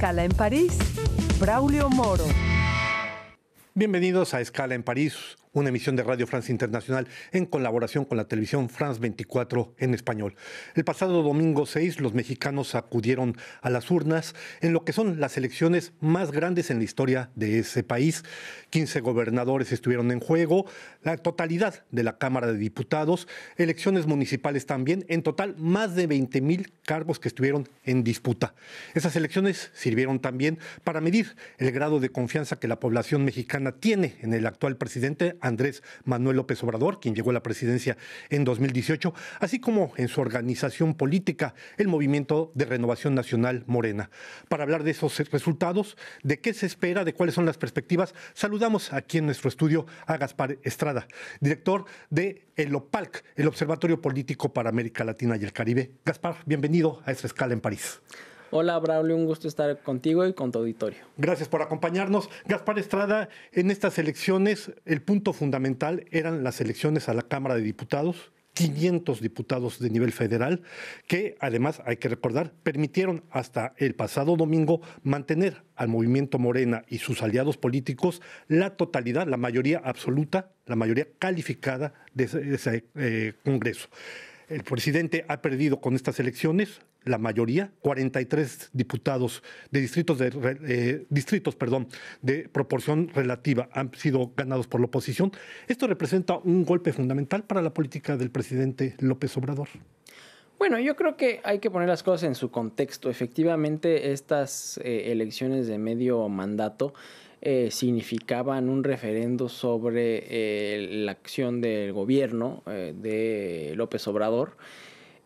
Escala en París, Braulio Moro. Bienvenidos a Escala en París, una emisión de Radio France Internacional en colaboración con la televisión France 24 en español. El pasado domingo 6, los mexicanos acudieron a las urnas en lo que son las elecciones más grandes en la historia de ese país. 15 gobernadores estuvieron en juego, la totalidad de la Cámara de Diputados, elecciones municipales también, en total más de 20,000 cargos que estuvieron en disputa. Esas elecciones sirvieron también para medir el grado de confianza que la población mexicana tiene en el actual presidente Andrés Manuel López Obrador, quien llegó a la presidencia en 2018, así como en su organización política, el Movimiento de Renovación Nacional Morena. Para hablar de esos resultados, de qué se espera, de cuáles son las perspectivas, saludamos aquí en nuestro estudio a Gaspar Estrada, director de el OPALC, el Observatorio Político para América Latina y el Caribe. Gaspar, bienvenido a esta Escala en París. Hola, Braulio, un gusto estar contigo y con tu auditorio. Gracias por acompañarnos. Gaspar Estrada, en estas elecciones el punto fundamental eran las elecciones a la Cámara de Diputados, 500 diputados de nivel federal, que además, hay que recordar, permitieron hasta el pasado domingo mantener al movimiento Morena y sus aliados políticos la totalidad, la mayoría absoluta, la mayoría calificada de ese Congreso. El presidente ha perdido con estas elecciones la mayoría, 43 diputados de distritos de proporción relativa han sido ganados por la oposición. Esto representa un golpe fundamental para la política del presidente López Obrador. Bueno, yo creo que hay que poner las cosas en su contexto. Efectivamente, estas elecciones de medio mandato significaban un referendo sobre la acción del gobierno de López Obrador.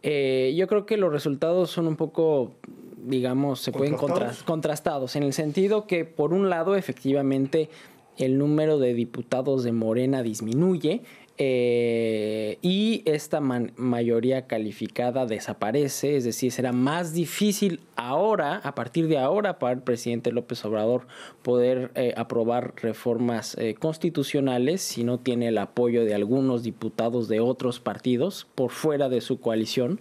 Yo creo que los resultados son un poco, digamos, se pueden contrastados en el sentido que, por un lado, efectivamente, el número de diputados de Morena disminuye y esta mayoría calificada desaparece, es decir, será más difícil ahora, a partir de ahora, para el presidente López Obrador poder aprobar reformas constitucionales si no tiene el apoyo de algunos diputados de otros partidos por fuera de su coalición.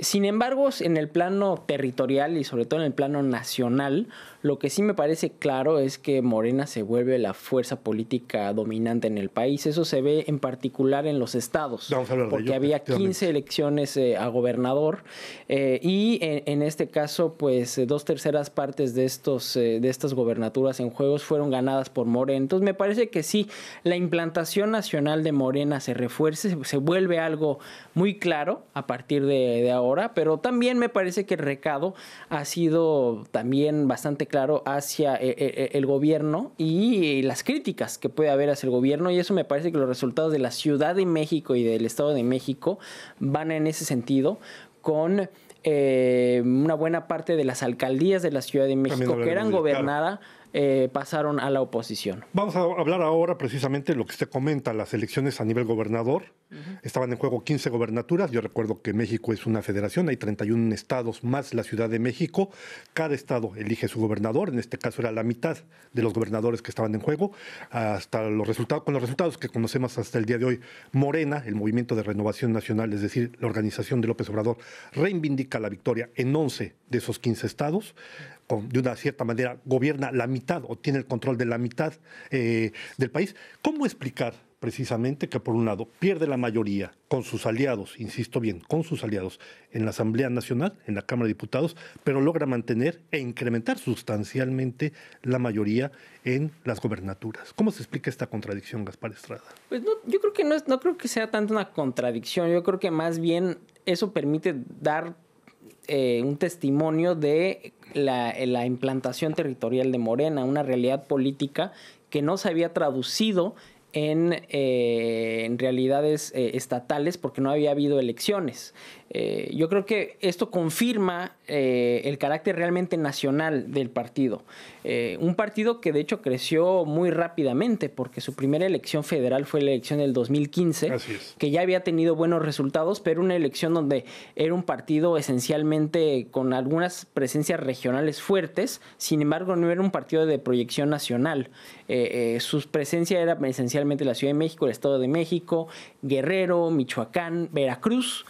Sin embargo, en el plano territorial y sobre todo en el plano nacional, lo que sí me parece claro es que Morena se vuelve la fuerza política dominante en el país. Eso se ve en particular en los estados, porque había 15 elecciones a gobernador y en este caso, pues 2/3 partes de estas gobernaturas en juegos fueron ganadas por Morena. Entonces, me parece que sí, la implantación nacional de Morena se refuerce, se vuelve algo muy claro a partir de ahora, pero también me parece que el recado ha sido también bastante claro hacia el gobierno y las críticas que puede haber hacia el gobierno, y eso me parece que los resultados de la Ciudad de México y del Estado de México van en ese sentido, con una buena parte de las alcaldías de la Ciudad de México que eran gobernadas pasaron a la oposición. Vamos a hablar ahora precisamente de lo que usted comenta, las elecciones a nivel gobernador. Estaban en juego 15 gobernaturas. Yo recuerdo que México es una federación, hay 31 estados más la Ciudad de México. Cada estado elige su gobernador, en este caso era la mitad de los gobernadores que estaban en juego. Hasta los resultados, con los resultados que conocemos hasta el día de hoy, Morena, el Movimiento de Renovación Nacional, es decir, la organización de López Obrador, reivindica la victoria en 11 de esos 15 estados. De una cierta manera gobierna la mitad o tiene el control de la mitad del país. ¿Cómo explicar precisamente que, por un lado, pierde la mayoría con sus aliados, insisto bien, con sus aliados en la Asamblea Nacional, en la Cámara de Diputados, pero logra mantener e incrementar sustancialmente la mayoría en las gobernaturas? ¿Cómo se explica esta contradicción, Gaspar Estrada? Pues no, yo creo que no creo que sea tanto una contradicción. Yo creo que más bien eso permite dar un testimonio de la implantación territorial de Morena, una realidad política que no se había traducido en realidades estatales porque no había habido elecciones. Yo creo que esto confirma el carácter realmente nacional del partido. Un partido que de hecho creció muy rápidamente porque su primera elección federal fue la elección del 2015, que ya había tenido buenos resultados, pero una elección donde era un partido esencialmente con algunas presencias regionales fuertes, sin embargo no era un partido de proyección nacional. Su presencia era esencialmente la Ciudad de México, el Estado de México, Guerrero, Michoacán, Veracruz.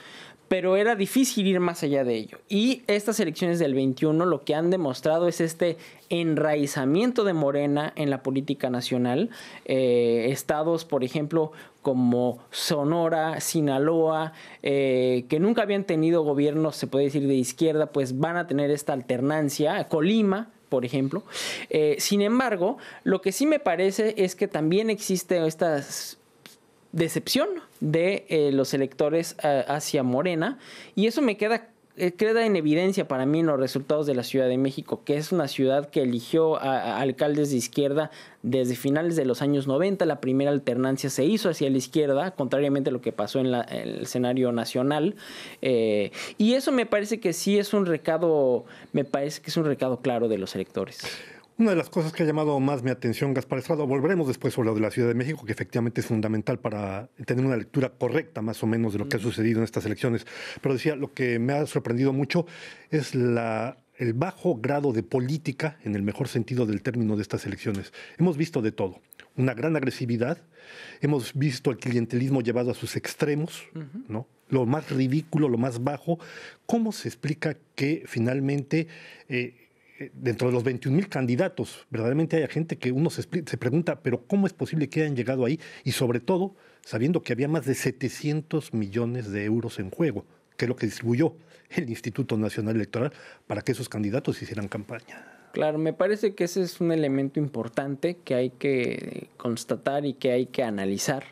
pero era difícil ir más allá de ello. Y estas elecciones del 21 lo que han demostrado es este enraizamiento de Morena en la política nacional. Estados, por ejemplo, como Sonora, Sinaloa, que nunca habían tenido gobiernos, se puede decir, de izquierda, pues van a tener esta alternancia. Colima, por ejemplo. Sin embargo, lo que sí me parece es que también existe esta decepción de los electores hacia Morena, y eso me queda en evidencia para mí en los resultados de la Ciudad de México, que es una ciudad que eligió a alcaldes de izquierda desde finales de los años 90. La primera alternancia se hizo hacia la izquierda, contrariamente a lo que pasó en el escenario nacional. Y eso me parece que sí es un recado, claro de los electores. Una de las cosas que ha llamado más mi atención, Gaspar Estrada, volveremos después sobre lo de la Ciudad de México, que efectivamente es fundamental para tener una lectura correcta más o menos de lo que ha sucedido en estas elecciones. Pero decía, lo que me ha sorprendido mucho es el bajo grado de política, en el mejor sentido del término, de estas elecciones. Hemos visto de todo. Una gran agresividad, hemos visto el clientelismo llevado a sus extremos, ¿no? Lo más ridículo, lo más bajo. ¿Cómo se explica que finalmente dentro de los 21,000 candidatos, verdaderamente haya gente que uno se pregunta, pero ¿cómo es posible que hayan llegado ahí? Y sobre todo, sabiendo que había más de 700 millones de euros en juego, que es lo que distribuyó el Instituto Nacional Electoral para que esos candidatos hicieran campaña. Claro, me parece que ese es un elemento importante que hay que constatar y que hay que analizar.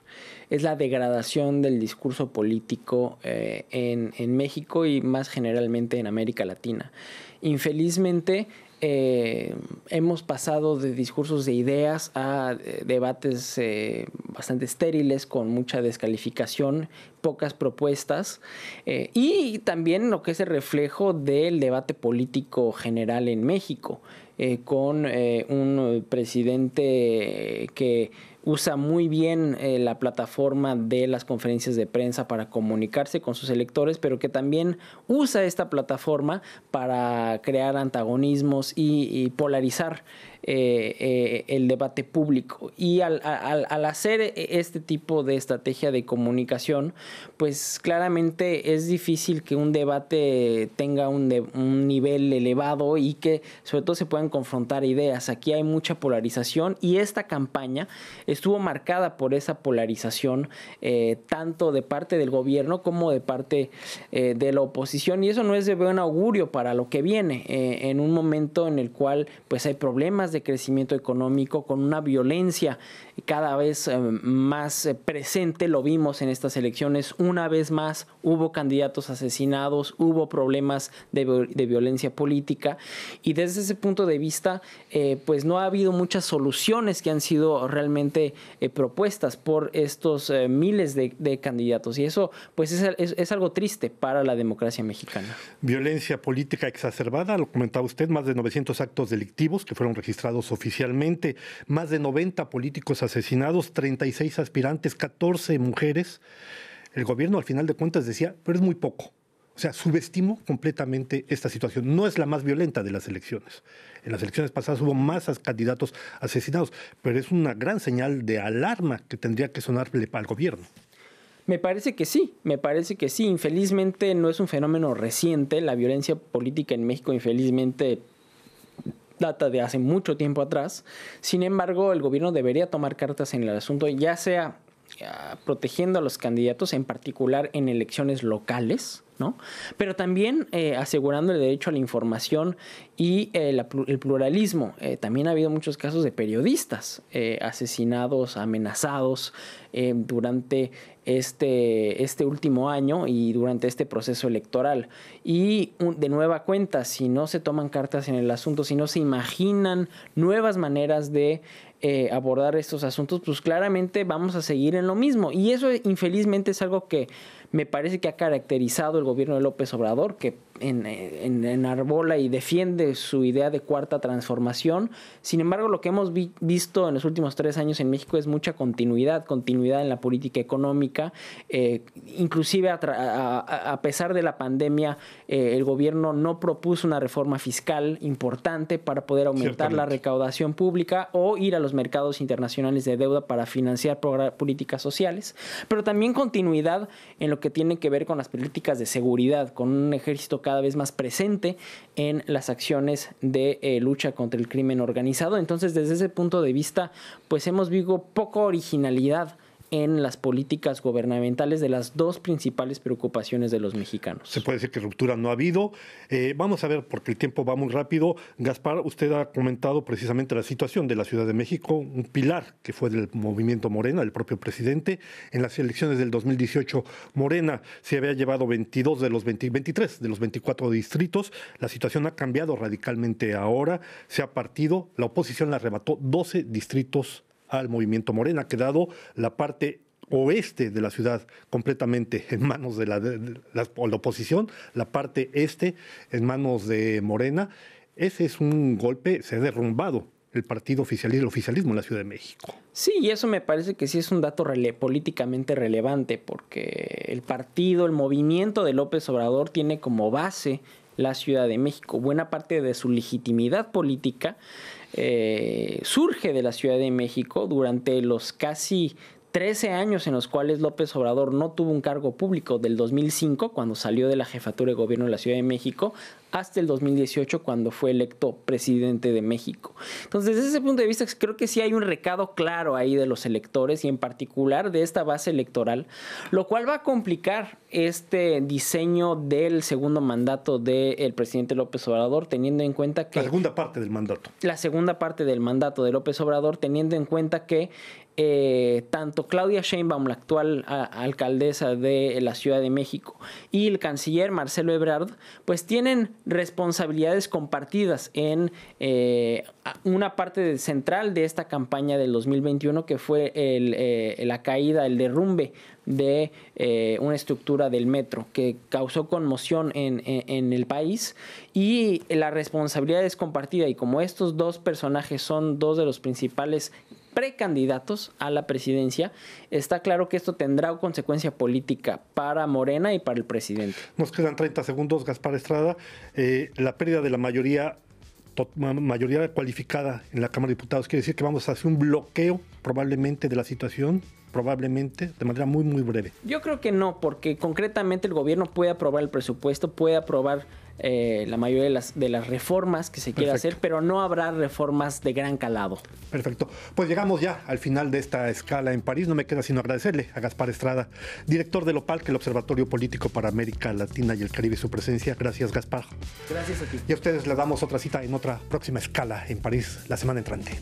Es la degradación del discurso político en México y más generalmente en América Latina. Infelizmente, hemos pasado de discursos de ideas a debates bastante estériles, con mucha descalificación, pocas propuestas, y también lo que es el reflejo del debate político general en México, con un presidente que usa muy bien la plataforma de las conferencias de prensa para comunicarse con sus electores, pero que también usa esta plataforma para crear antagonismos y polarizar el debate público. Y al hacer este tipo de estrategia de comunicación, pues claramente es difícil que un debate tenga un nivel elevado y que sobre todo se puedan confrontar ideas. Aquí hay mucha polarización y esta campaña estuvo marcada por esa polarización, tanto de parte del gobierno como de parte de la oposición, y eso no es de buen augurio para lo que viene, en un momento en el cual pues hay problemas de crecimiento económico, con una violencia cada vez más presente. Lo vimos en estas elecciones, una vez más hubo candidatos asesinados, hubo problemas de violencia política, y desde ese punto de vista pues no ha habido muchas soluciones que han sido realmente propuestas por estos miles de candidatos, y eso pues es algo triste para la democracia mexicana. Violencia política exacerbada, lo comentaba usted, más de 900 actos delictivos que fueron registrados oficialmente, más de 90 políticos asesinados, 36 aspirantes, 14 mujeres. El gobierno al final de cuentas decía, pero es muy poco. O sea, subestimó completamente esta situación. No es la más violenta de las elecciones. En las elecciones pasadas hubo más candidatos asesinados, pero es una gran señal de alarma que tendría que sonarle al gobierno. Me parece que sí. Infelizmente no es un fenómeno reciente. La violencia política en México, infelizmente, data de hace mucho tiempo atrás. Sin embargo, el gobierno debería tomar cartas en el asunto, ya sea protegiendo a los candidatos, en particular en elecciones locales, ¿no? Pero también asegurando el derecho a la información y el pluralismo. También ha habido muchos casos de periodistas asesinados, amenazados durante este último año y durante este proceso electoral. Y de nueva cuenta, si no se toman cartas en el asunto, si no se imaginan nuevas maneras de abordar estos asuntos, pues claramente vamos a seguir en lo mismo. Y eso infelizmente es algo que me parece que ha caracterizado el gobierno de López Obrador, que enarbola y defiende su idea de cuarta transformación. Sin embargo, lo que hemos visto en los últimos 3 años en México es mucha continuidad en la política económica. Inclusive a pesar de la pandemia, el gobierno no propuso una reforma fiscal importante para poder aumentar la recaudación pública o ir a los mercados internacionales de deuda para financiar políticas sociales, pero también continuidad en lo que tiene que ver con las políticas de seguridad, con un ejército cada vez más presente en las acciones de lucha contra el crimen organizado. Entonces, desde ese punto de vista, pues hemos visto poca originalidad en las políticas gubernamentales de las dos principales preocupaciones de los mexicanos. Se puede decir que ruptura no ha habido. Vamos a ver, porque el tiempo va muy rápido. Gaspar, usted ha comentado precisamente la situación de la Ciudad de México, un pilar que fue del movimiento Morena, del propio presidente. En las elecciones del 2018, Morena se había llevado 23 de los 24 distritos. La situación ha cambiado radicalmente ahora. Se ha partido, la oposición le arrebató 12 distritos al movimiento Morena. Ha quedado la parte oeste de la ciudad completamente en manos de la oposición, la parte este en manos de Morena. Ese es un golpe, se ha derrumbado el partido oficialista, el oficialismo en la Ciudad de México. Sí, y eso me parece que sí es un dato políticamente relevante, porque el partido, el movimiento de López Obrador tiene como base la Ciudad de México. Buena parte de su legitimidad política surge de la Ciudad de México durante los casi 13 años en los cuales López Obrador no tuvo un cargo público, del 2005, cuando salió de la jefatura de gobierno de la Ciudad de México, hasta el 2018, cuando fue electo presidente de México. Entonces, desde ese punto de vista, creo que sí hay un recado claro ahí de los electores y en particular de esta base electoral, lo cual va a complicar este diseño del segundo mandato del presidente López Obrador, teniendo en cuenta que... La segunda parte del mandato. La segunda parte del mandato de López Obrador, teniendo en cuenta que tanto Claudia Sheinbaum, la actual alcaldesa de la Ciudad de México, y el canciller Marcelo Ebrard, pues tienen responsabilidades compartidas en una parte central de esta campaña del 2021, que fue la caída, el derrumbe de una estructura del metro que causó conmoción en el país, y la responsabilidad es compartida, y como estos dos personajes son dos de los principales precandidatos a la presidencia, está claro que esto tendrá consecuencia política para Morena y para el presidente. Nos quedan 30 segundos, Gaspar Estrada. La pérdida de la mayoría cualificada en la Cámara de Diputados quiere decir que vamos a hacer un bloqueo probablemente de la situación, probablemente de manera muy, muy breve. Yo creo que no, porque concretamente el gobierno puede aprobar el presupuesto, puede aprobar la mayoría de las reformas que se quiera hacer, pero no habrá reformas de gran calado. Perfecto. Pues llegamos ya al final de esta escala en París. No me queda sino agradecerle a Gaspar Estrada, director del OPALC, el Observatorio Político para América Latina y el Caribe, su presencia. Gracias, Gaspar. Gracias a ti. Y a ustedes les damos otra cita en otra próxima escala en París la semana entrante.